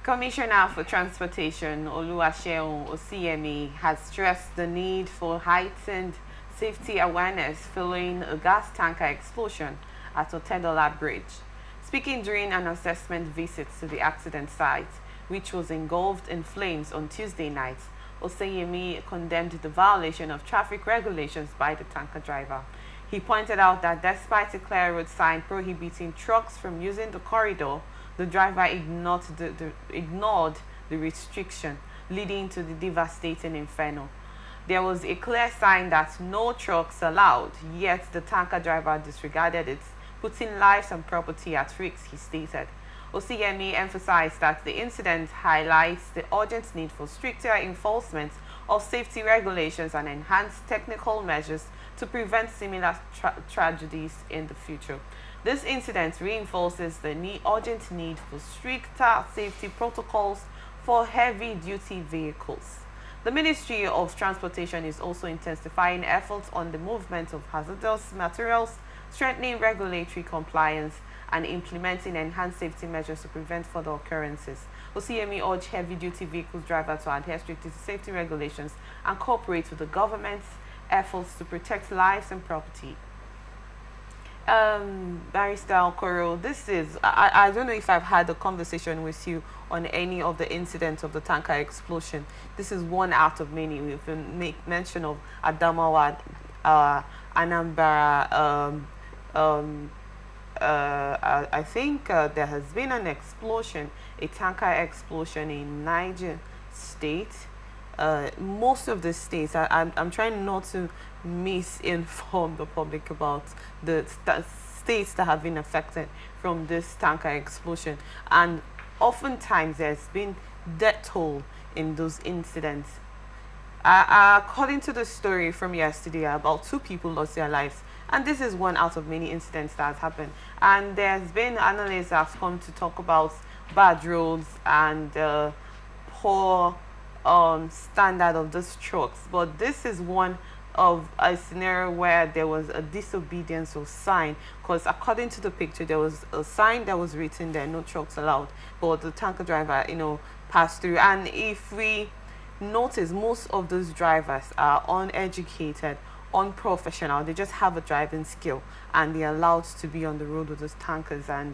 Commissioner for Transportation Oluwaseun Osiyemi has stressed the need for heightened safety awareness following a gas tanker explosion at Otedola Bridge. Speaking during an assessment visit to the accident site, which was engulfed in flames on Tuesday night, Osiyemi condemned the violation of traffic regulations by the tanker driver. He pointed out that despite a clear road sign prohibiting trucks from using the corridor, the driver ignored the restriction, leading to the devastating inferno. There was a clear sign that no trucks allowed, yet the tanker driver disregarded it, putting lives and property at risk, he stated. Osiyemi emphasized that the incident highlights the urgent need for stricter enforcement of safety regulations and enhanced technical measures to prevent similar tragedies in the future. This incident reinforces the urgent need for stricter safety protocols for heavy-duty vehicles. The Ministry of Transportation is also intensifying efforts on the movement of hazardous materials, strengthening regulatory compliance, and implementing enhanced safety measures to prevent further occurrences. Osiyemi urged heavy-duty vehicles drivers to adhere strictly to safety regulations and cooperate with the government's efforts to protect lives and property. Barrister Okoro, I don't know if I've had a conversation with you on any of the incidents of the tanker explosion. This is one out of many. We've been make mention of Adamawa, Anambra. I think there has been an explosion, a tanker explosion in Niger State. Most of the states, I'm trying not to misinform the public about the states that have been affected from this tanker explosion, and oftentimes there's been death toll in those incidents. According to the story from yesterday, about 2 people lost their lives, and this is one out of many incidents that has happened. And there's been analysts that have come to talk about bad roads and poor standard of these trucks, but this is one of a scenario where there was a disobedience of sign, because according to the picture there was a sign that was written there, no trucks allowed, but the tanker driver passed through. And if we notice, most of those drivers are uneducated, unprofessional. They just have a driving skill and they're allowed to be on the road with those tankers, and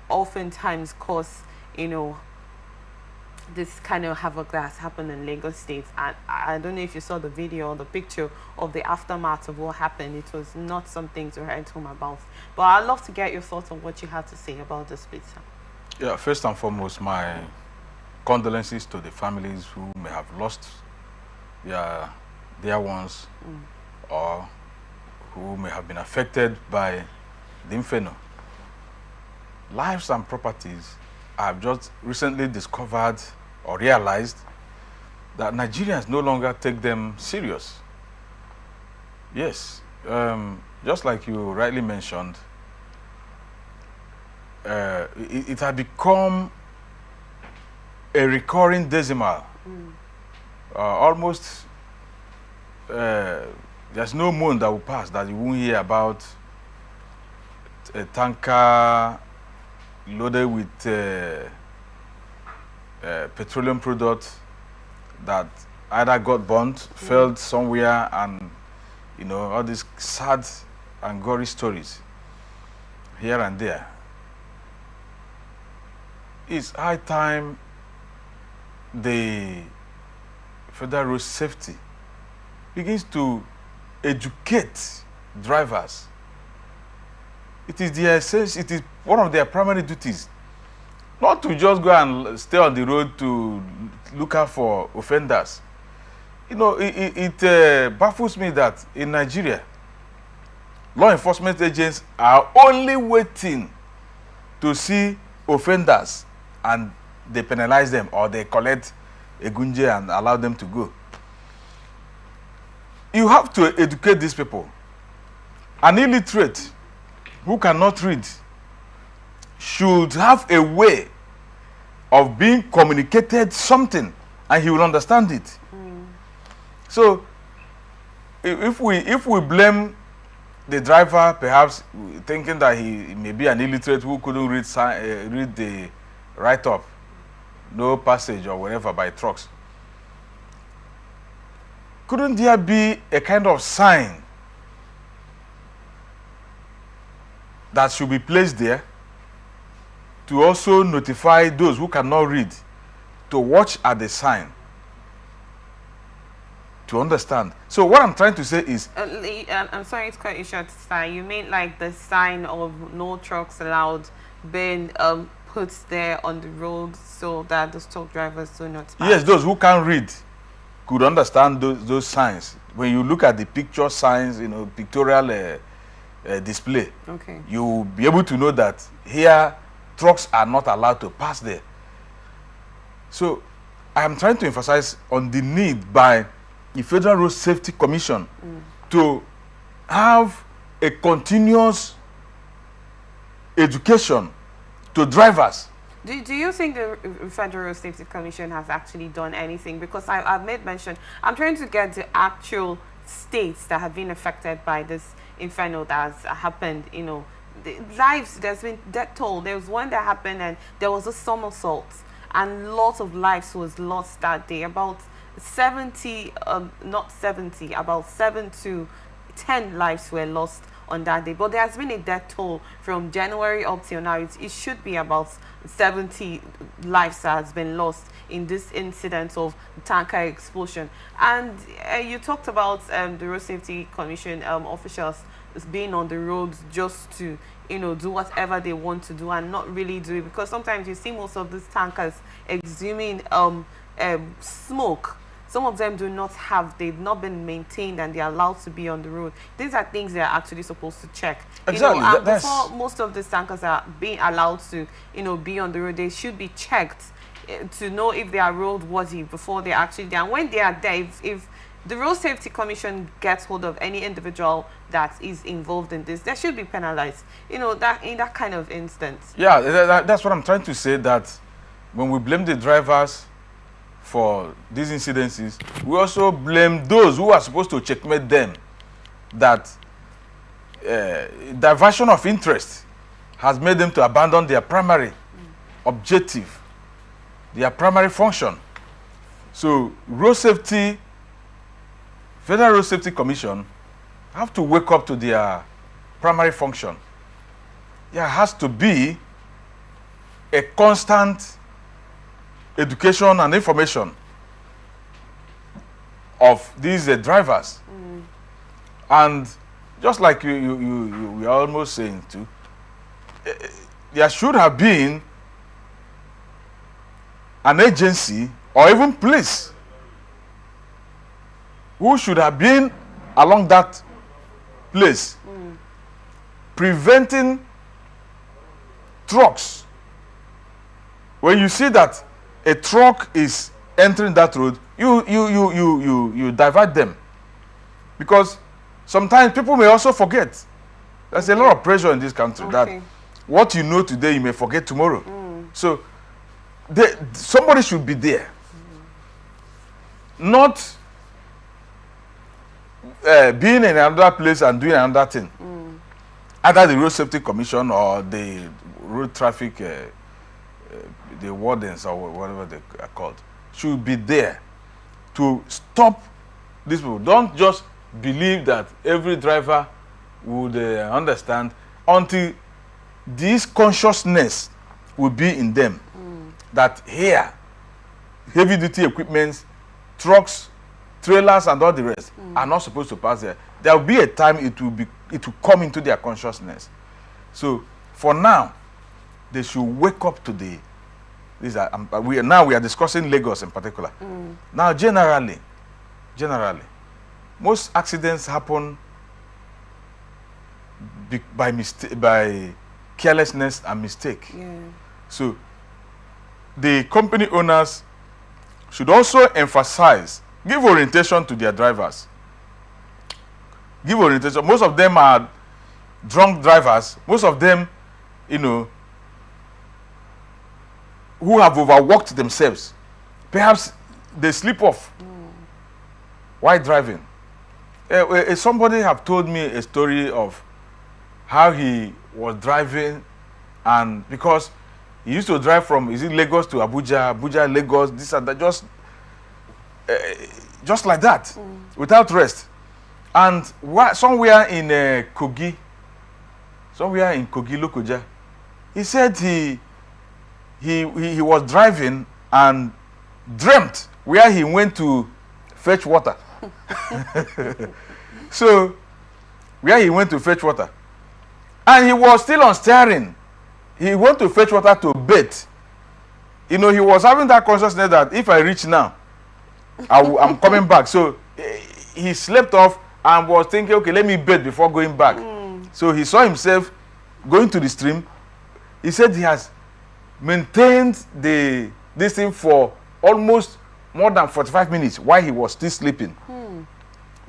oftentimes cause this kind of havoc that has happened in Lagos State. And I don't know if you saw the video or the picture of the aftermath of what happened. It was not something to write home about. But I'd love to get your thoughts on what you had to say about this, Peter. Yeah, first and foremost, my condolences to the families who may have lost their ones, or who may have been affected by the inferno. Lives and properties. I've just recently discovered or realized that Nigerians no longer take them serious. Yes, just like you rightly mentioned, it had become a recurring decimal. Almost, there's no month that will pass that you won't hear about a tanker loaded with petroleum products that either got burnt, failed somewhere, and all these sad and gory stories here and there. It's high time the Federal Road Safety begins to educate drivers. It is one of their primary duties, not to just go and stay on the road to look out for offenders. It baffles me that in Nigeria, law enforcement agents are only waiting to see offenders and they penalize them, or they collect a gunje and allow them to go. You have to educate these people. An illiterate who cannot read should have a way of being communicated something, and he will understand it. So if we blame the driver, perhaps thinking that he may be an illiterate who couldn't read the write-up, no passage or whatever by trucks. Couldn't there be a kind of sign that should be placed there to also notify those who cannot read to watch at the sign, to understand? So what I'm trying to say is... I'm sorry to cut you short, sir. You mean like the sign of no trucks allowed being put there on the road so that the truck drivers do not pass? Yes, those who can't read could understand those signs. When you look at the picture signs, pictorial display, okay, you'll be able to know that here trucks are not allowed to pass there. So I am trying to emphasize on the need by the Federal Road Safety Commission to have a continuous education to drivers. Do you think the Federal Road Safety Commission has actually done anything? Because I've made mention, I'm trying to get the actual states that have been affected by this inferno that has happened. The lives, there's been death toll. There was one that happened and there was a somersault and lots of lives was lost that day. About 70, not 70, about 7 to 10 lives were lost on that day. But there has been a death toll from January up till now. It should be about 70 lives that has been lost in this incident of tanker explosion. And you talked about the Road Safety Commission officials being on the roads just to do whatever they want to do and not really do it, because sometimes you see most of these tankers exhuming smoke. Some of them they've not been maintained and they're allowed to be on the road. These are things they're actually supposed to check. Exactly. And before most of these tankers are being allowed to, be on the road, they should be checked to know if they are roadworthy before they're actually there. And when they are there, if the Road Safety Commission gets hold of any individual that is involved in this, they should be penalized, that in that kind of instance. Yeah, that's what I'm trying to say, that when we blame the drivers for these incidences, we also blame those who are supposed to checkmate them, that diversion of interest has made them to abandon their primary objective, their primary function. So Federal Road Safety Commission have to wake up to their primary function. There has to be a constant education and information of these drivers. And just like you are almost saying too, there should have been an agency or even police who should have been along that place preventing trucks. When you see that a truck is entering that road, you divert them, because sometimes people may also forget. There's a lot of pressure in this country that what you know today you may forget tomorrow. So somebody should be there, not being in another place and doing another thing. Either the Road Safety Commission or the road traffic, the wardens or whatever they are called, should be there to stop these people. Don't just believe that every driver would understand until this consciousness will be in them that here, heavy duty equipment, trucks, trailers and all the rest are not supposed to pass there. There will be a time it will come into their consciousness. So for now, they should wake up to we are discussing Lagos in particular. Now generally, most accidents happen by carelessness and mistake. So the company owners should also emphasize, give orientation to their drivers. Give orientation. Most of them are drunk drivers. Most of them, who have overworked themselves. Perhaps they slip off while driving. Somebody have told me a story of how he was driving, and because He used to drive from, is it Lagos to Abuja, Abuja, Lagos, this and that, just like that, without rest. And somewhere in Kogi, Lokoja, he said he was driving and dreamt where he went to fetch water. So, where he went to fetch water. And he was still on steering. He went to fetch water to bathe. You know, he was having that consciousness that if I reach now, I'm coming back. So he slept off and was thinking, okay, let me bathe before going back. So he saw himself going to the stream. He said he has maintained this thing for almost more than 45 minutes while he was still sleeping.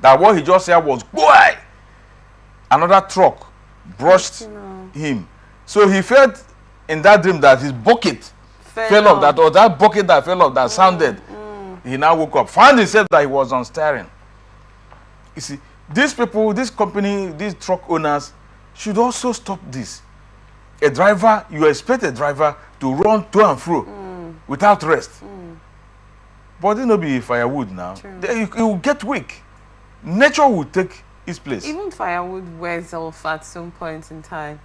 That what he just said was, boy! Another truck brushed him. So he felt in that dream that his bucket fell off, that bucket that fell off, that sounded. He now woke up, found himself that he was on steering. You see, these people, this company, these truck owners should also stop this. A driver, you expect a driver to run to and fro without rest. But it will be firewood now. It will get weak. Nature will take its place. Even firewood wears off at some point in time.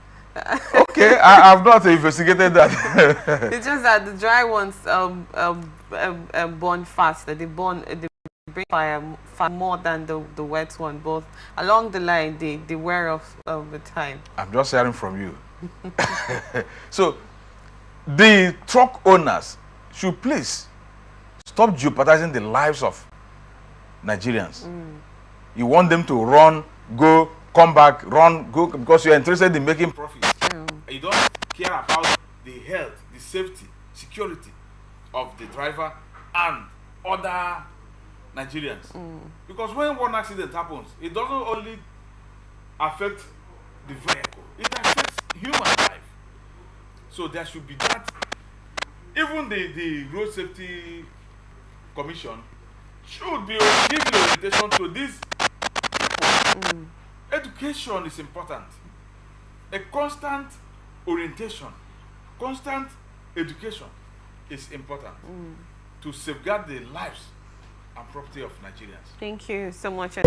Okay, I have not investigated that. It's just that the dry ones burn faster. They bring fire more than the wet one. Both along the line, they wear off over time. I'm just hearing from you. So, the truck owners should please stop jeopardizing the lives of Nigerians. You want them to run, go, come back, run, go, because you're interested in making profit. You don't care about the health, the safety, security of the driver and other Nigerians. Because when one accident happens, it doesn't only affect the vehicle, it affects human life. So there should be that. Even the Road Safety Commission should be giving orientation to these people. Education is important. A constant orientation, constant education is important to safeguard the lives and property of Nigerians. Thank you so much.